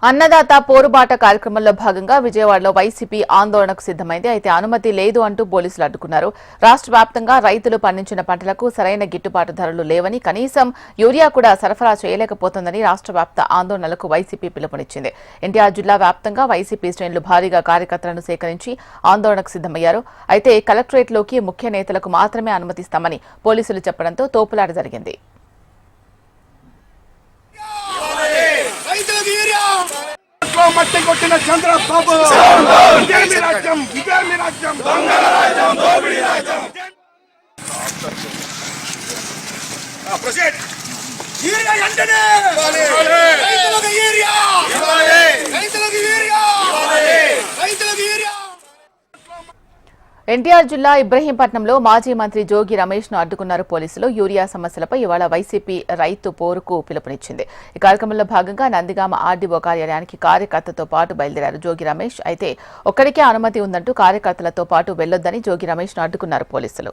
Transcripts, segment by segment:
అన్నదాత పోరుబాట కార్యక్రమంలో భాగంగా విజయవాడలో వైసీపీ ఆందోళనకు సిద్దమైంది. అయితే అనుమతి లేదు అంటూ పోలీసులు అడ్డుకున్నారు. రాష్ట్ర వ్యాప్తంగా రైతులు పండించిన పంటలకు సరైన గిట్టుబాటు ధరలు లేవని, కనీసం యూరియా కూడా సరఫరా చేయలేకపోతుందని రాష్ట్ర వ్యాప్త ఆందోళనలకు వైసీపీ పిలుపునిచ్చింది. ఎన్టీఆర్ జిల్లా వ్యాప్తంగా వైసీపీ శ్రేణులు భారీగా కార్యకర్తలను సేకరించి ఆందోళనకు సిద్దమయ్యారు. అయితే కలెక్టరేట్లోకి ముఖ్య నేతలకు మాత్రమే అనుమతిస్తామని పోలీసులు చెప్పడంతో తోపులాట జరిగింది. మట్టి కొట్టిన చంద్రబాబు రాజ్యం రాజ్యం ఎన్టీఆర్ జిల్లా ఇబ్రహీంపట్నంలో మాజీ మంత్రి జోగి రమేష్ ను అడ్డుకున్నారు పోలీసులు. యూరియా సమస్యలపై ఇవాళ వైసీపీ రైతు పోరుకు పిలుపునిచ్చింది. ఈ కార్యక్రమంలో భాగంగా నందిగామ ఆర్డీఓ కార్యాలయానికి కార్యకర్తతో పాటు బయలుదేరారు జోగి రమేష్. అయితే ఒక్కడికే అనుమతి ఉందంటూ కార్యకర్తలతో పాటు వెళ్లొద్దని జోగి రమేష్ ను అడ్డుకున్నారు పోలీసులు.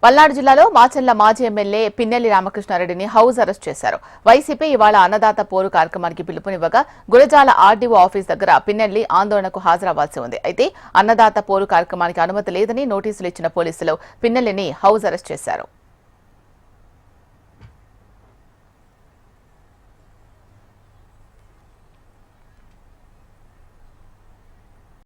పల్నాడు జిల్లాలో మాచర్ల మాజీ ఎమ్మెల్యే పిన్నెల్లి రామకృష్ణారెడ్డిని హౌస్ అరెస్ట్ చేశారు. వైసీపీ ఇవాళ అన్నదాత పోరు కార్యక్రమానికి పిలుపునివ్వగా గురజాల ఆర్డీఓ ఆఫీస్ దగ్గర పిన్నెల్లి ఆందోళనకు హాజరవ్వాల్సి ఉంది. అయితే అన్నదాత పోరు కార్యక్రమానికి అనుమతి లేదని నోటీసులు ఇచ్చిన పోలీసులు పిన్నెల్లిని హౌస్ అరెస్ట్ చేశారు.